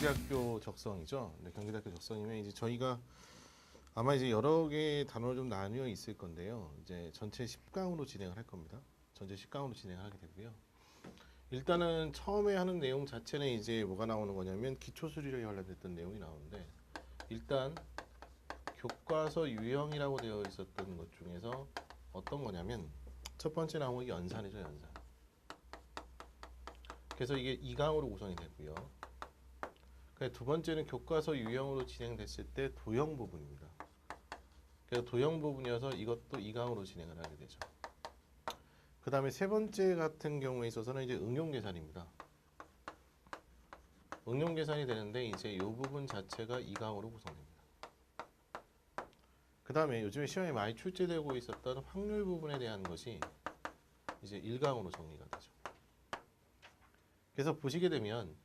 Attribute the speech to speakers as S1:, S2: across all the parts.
S1: 경기대학교 적성이죠. 네, 경기대학교 적성이면 이제 저희가 아마 이제 여러 개의 단어를 좀 나뉘어 있을 건데요. 이제 전체 10강으로 진행을 할 겁니다. 전체 10강으로 진행을 하게 되고요. 일단은 처음에 하는 내용 자체는 이제 뭐가 나오는 거냐면 기초수리력에 관련됐던 내용이 나오는데, 일단 교과서 유형이라고 되어 있었던 것 중에서 어떤 거냐면 첫 번째 나온 게 연산이죠, 연산. 그래서 이게 2강으로 구성이 되고요. 두 번째는 교과서 유형으로 진행됐을 때 도형 부분입니다. 그래서 도형 부분이어서 이것도 2강으로 진행을 하게 되죠. 그 다음에 세 번째 같은 경우에 있어서는 이제 응용 계산입니다. 응용 계산이 되는데 이제 이 부분 자체가 2강으로 구성됩니다. 그 다음에 요즘에 시험에 많이 출제되고 있었던 확률 부분에 대한 것이 이제 1강으로 정리가 되죠. 그래서 보시게 되면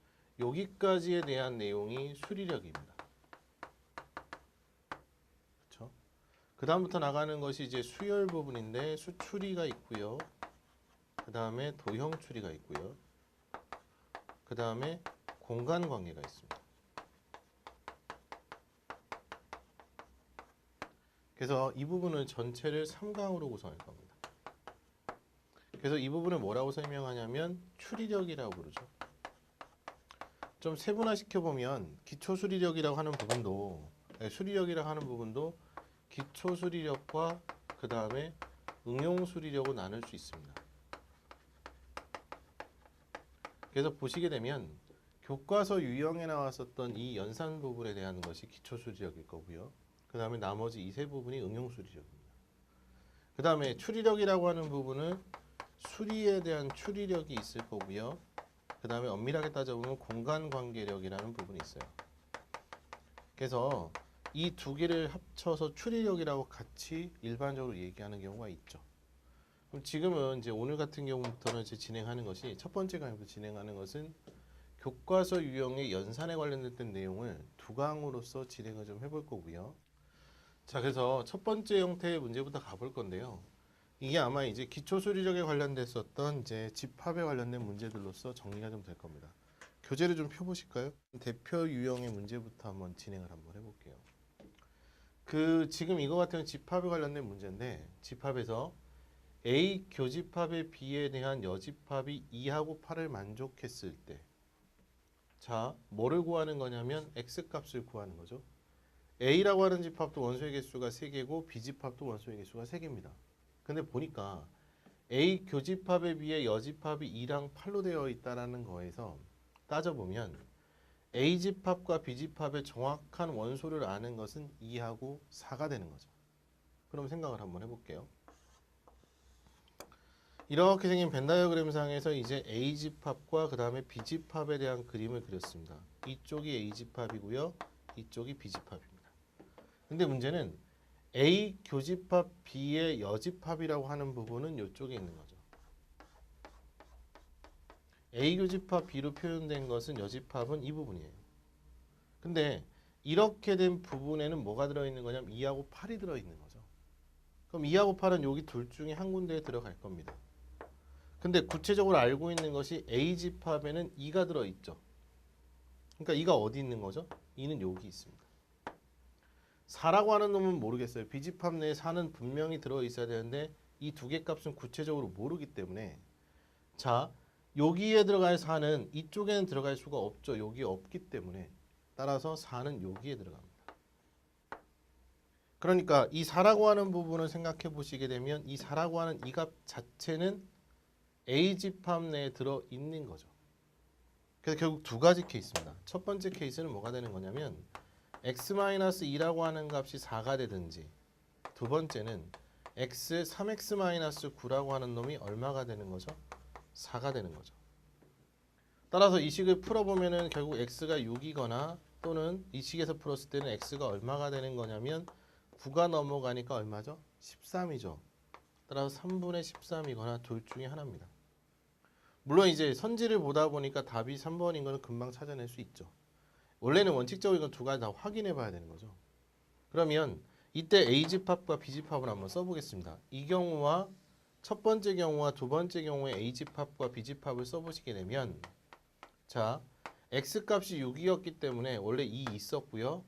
S1: 여기까지에 대한 내용이 수리력입니다. 그렇죠? 그 다음부터 나가는 것이 이제 수열 부분인데 수추리가 있고요. 그 다음에 도형 추리가 있고요. 그 다음에 공간 관계가 있습니다. 그래서 이 부분은 전체를 3강으로 구성할 겁니다. 그래서 이 부분을 뭐라고 설명하냐면 추리력이라고 부르죠. 좀 세분화 시켜보면 기초수리력이라고 하는 부분도, 수리력이라고 하는 부분도 기초수리력과 그 다음에 응용수리력으로 나눌 수 있습니다. 그래서 보시게 되면 교과서 유형에 나왔었던 이 연산 부분에 대한 것이 기초수리력일 거고요. 그 다음에 나머지 이 세 부분이 응용수리력입니다. 그 다음에 추리력이라고 하는 부분은 수리에 대한 추리력이 있을 거고요. 그 다음에 엄밀하게 따져보면 공간관계력이라는 부분이 있어요. 그래서 이 두 개를 합쳐서 추리력이라고 같이 일반적으로 얘기하는 경우가 있죠. 그럼 지금은 이제 오늘 같은 경우부터는 이제 진행하는 것이, 첫 번째 강의부터 진행하는 것은 교과서 유형의 연산에 관련됐던 내용을 두 강으로서 진행을 좀 해볼 거고요. 자, 그래서 첫 번째 형태의 문제부터 가볼 건데요. 이게 아마 이제 기초수리력에 관련됐었던 이제 집합에 관련된 문제들로서 정리가 좀 될 겁니다. 교재를 좀 펴보실까요? 대표 유형의 문제부터 한번 진행을 한번 해볼게요. 지금 이거 같은 집합에 관련된 문제인데, 집합에서 A 교집합의 B에 대한 여집합이 2하고 8을 만족했을 때, 자, 뭐를 구하는 거냐면 X값을 구하는 거죠. A라고 하는 집합도 원소의 개수가 3개고 B집합도 원소의 개수가 3개입니다. 근데 보니까 A 교집합에 비해 여집합이 2랑 8로 되어 있다는 거에서 따져보면 A집합과 B집합의 정확한 원소를 아는 것은 2하고 4가 되는 거죠. 그럼 생각을 한번 해볼게요. 이렇게 생긴 벤 다이어그램상에서 이제 A집합과 그 다음에 B집합에 대한 그림을 그렸습니다. 이쪽이 A집합이고요. 이쪽이 B집합입니다. 근데 문제는 A 교집합 B의 여집합이라고 하는 부분은 이쪽에 있는 거죠. A 교집합 B로 표현된 것은 여집합은 이 부분이에요. 근데 이렇게 된 부분에는 뭐가 들어있는 거냐면 2하고 8이 들어있는 거죠. 그럼 2하고 8은 여기 둘 중에 한 군데에 들어갈 겁니다. 근데 구체적으로 알고 있는 것이 A집합에는 2가 들어있죠. 그러니까 2가 어디 있는 거죠? 2는 여기 있습니다. 4라고 하는 놈은 모르겠어요. B집합 내에 4는 분명히 들어있어야 되는데 이 두 개 값은 구체적으로 모르기 때문에, 자, 여기에 들어갈 4는 이쪽에는 들어갈 수가 없죠. 여기에 없기 때문에 따라서 4는 여기에 들어갑니다. 그러니까 이 4라고 하는 부분을 생각해 보시게 되면 이 4라고 하는 이 값 자체는 A집합 내에 들어있는 거죠. 그래서 결국 두 가지 케이스입니다. 첫 번째 케이스는 뭐가 되는 거냐면 x-2라고 하는 값이 4가 되든지, 두 번째는 3x-9라고 하는 놈이 얼마가 되는 거죠? 4가 되는 거죠. 따라서 이 식을 풀어보면은 결국 x가 6이거나 또는 이 식에서 풀었을 때는 x가 얼마가 되는 거냐면 9가 넘어가니까 얼마죠? 13이죠. 따라서 3분의 13이거나 둘 중에 하나입니다. 물론 이제 선지를 보다 보니까 답이 3번인 거는 금방 찾아낼 수 있죠. 원래는 원칙적으로 이건 두 가지 다 확인해 봐야 되는 거죠. 그러면 이때 A집합과 B집합을 한번 써보겠습니다. 이 경우와 첫 번째 경우와 두 번째 경우에 A집합과 B집합을 써보시게 되면, 자, x값이 6이었기 때문에 원래 2 있었고요.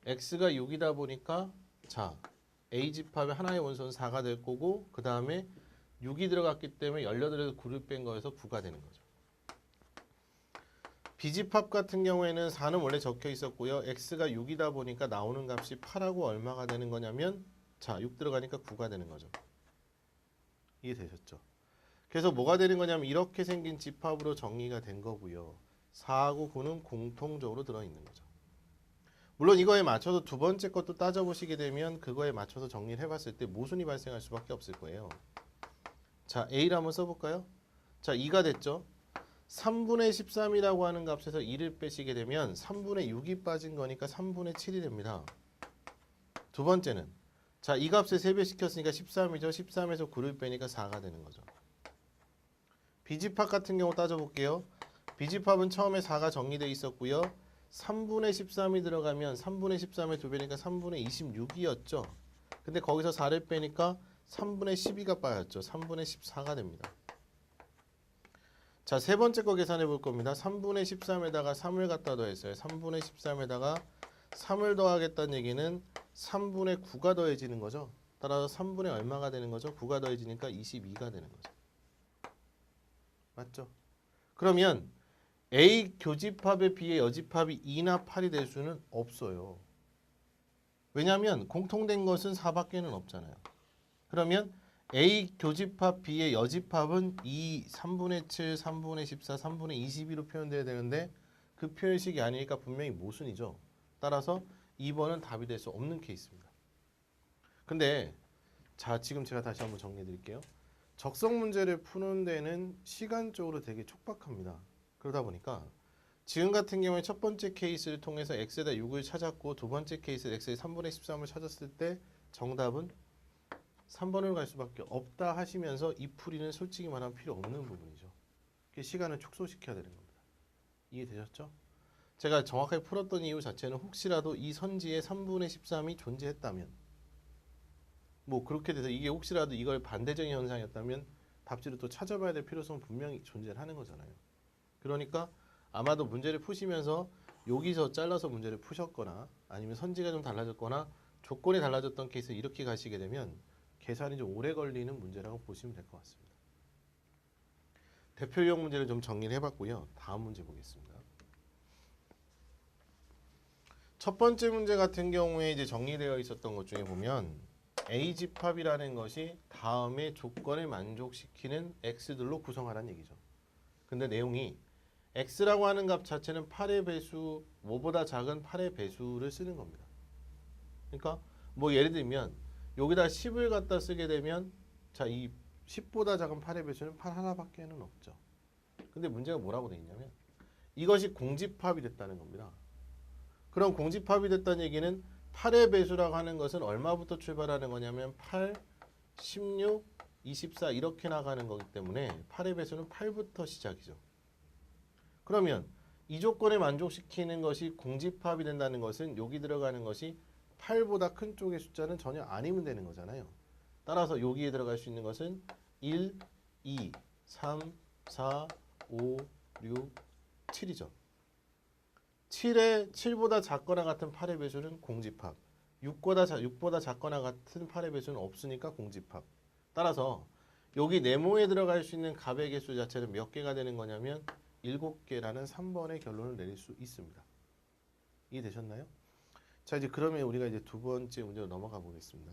S1: x가 6이다 보니까 자 a 집합의 하나의 원소는 4가 될 거고 그 다음에 6이 들어갔기 때문에 18에서 9를 뺀 거에서 9가 되는 거죠. B집합 같은 경우에는 4는 원래 적혀 있었고요. x가 6이다 보니까 나오는 값이 8하고 얼마가 되는 거냐면 자, 6 들어가니까 9가 되는 거죠. 이해되셨죠? 그래서 뭐가 되는 거냐면 이렇게 생긴 집합으로 정리가 된 거고요. 4하고 9는 공통적으로 들어있는 거죠. 물론 이거에 맞춰서 두 번째 것도 따져보시게 되면 그거에 맞춰서 정리를 해봤을 때 모순이 발생할 수밖에 없을 거예요. 자, A를 한번 써볼까요? 자, 2가 됐죠? 3분의 13이라고 하는 값에서 2를 빼시게 되면 3분의 6이 빠진 거니까 3분의 7이 됩니다. 두 번째는 자, 이 값에 3배 시켰으니까 13이죠. 13에서 9를 빼니까 4가 되는 거죠. B집합 같은 경우 따져볼게요. B집합은 처음에 4가 정리되어 있었고요. 3분의 13이 들어가면 3분의 13의 2배니까 3분의 26이었죠. 근데 거기서 4를 빼니까 3분의 12가 빠졌죠. 3분의 14가 됩니다. 자, 세 번째 거 계산해 볼 겁니다. 3분의 13에다가 3을 갖다 더했어요. 3분의 13에다가 3을 더하겠다는 얘기는 3분의 9가 더해지는 거죠. 따라서 3분의 얼마가 되는 거죠? 9가 더해지니까 22가 되는 거죠. 맞죠? 그러면 A 교집합에 비해 여집합이 2나 8이 될 수는 없어요. 왜냐하면 공통된 것은 4밖에는 없잖아요. 그러면 A 교집합 B의 여집합은 2, 3분의 7, 3분의 14, 3분의 22로 표현돼야 되는데 그 표현식이 아니니까 분명히 모순이죠. 따라서 2번은 답이 될 수 없는 케이스입니다. 근데 자, 지금 제가 다시 한번 정리해 드릴게요. 적성 문제를 푸는 데는 시간적으로 되게 촉박합니다. 그러다 보니까 지금 같은 경우에 첫 번째 케이스를 통해서 x에다 6을 찾았고 두 번째 케이스 x에 3분의 13을 찾았을 때 정답은 3번으로 갈 수밖에 없다 하시면서 이 풀이는 솔직히 말하면 필요 없는 부분이죠. 시간을 축소시켜야 되는 겁니다. 이해되셨죠? 제가 정확하게 풀었던 이유 자체는 혹시라도 이 선지에 3분의 13이 존재했다면 뭐 그렇게 돼서 이게 혹시라도 이걸 반대적인 현상이었다면 답지를 또 찾아봐야 될 필요성은 분명히 존재를 하는 거잖아요. 그러니까 아마도 문제를 푸시면서 여기서 잘라서 문제를 푸셨거나 아니면 선지가 좀 달라졌거나 조건이 달라졌던 케이스 이렇게 가시게 되면 계산이 좀 오래 걸리는 문제라고 보시면 될 것 같습니다. 대표 유형 문제를 좀 정리를 해봤고요. 다음 문제 보겠습니다. 첫 번째 문제 같은 경우에 이제 정리되어 있었던 것 중에 보면 A 집합이라는 것이 다음의 조건을 만족시키는 x들로 구성하라는 얘기죠. 근데 내용이 x라고 하는 값 자체는 8의 배수, 5보다 작은 8의 배수를 쓰는 겁니다. 그러니까 뭐 예를 들면 여기다 10을 갖다 쓰게 되면 자, 이 10보다 작은 8의 배수는 8 하나밖에는 없죠. 근데 문제가 뭐라고 되어 있냐면 이것이 공집합이 됐다는 겁니다. 그럼 공집합이 됐다는 얘기는 8의 배수라고 하는 것은 얼마부터 출발하는 거냐면 8, 16, 24 이렇게 나가는 거기 때문에 8의 배수는 8부터 시작이죠. 그러면 이 조건에 만족시키는 것이 공집합이 된다는 것은 여기 들어가는 것이 8보다 큰 쪽의 숫자는 전혀 아니면 되는 거잖아요. 따라서 여기에 들어갈 수 있는 것은 1, 2, 3, 4, 5, 6, 7이죠. 7보다 작거나 같은 8의 배수는 공집합. 6보다 작거나 같은 8의 배수는 없으니까 공집합. 따라서 여기 네모에 들어갈 수 있는 값의 개수 자체는 몇 개가 되는 거냐면 7개라는 3번의 결론을 내릴 수 있습니다. 이해되셨나요? 자, 이제 그러면 우리가 이제 두 번째 문제로 넘어가 보겠습니다.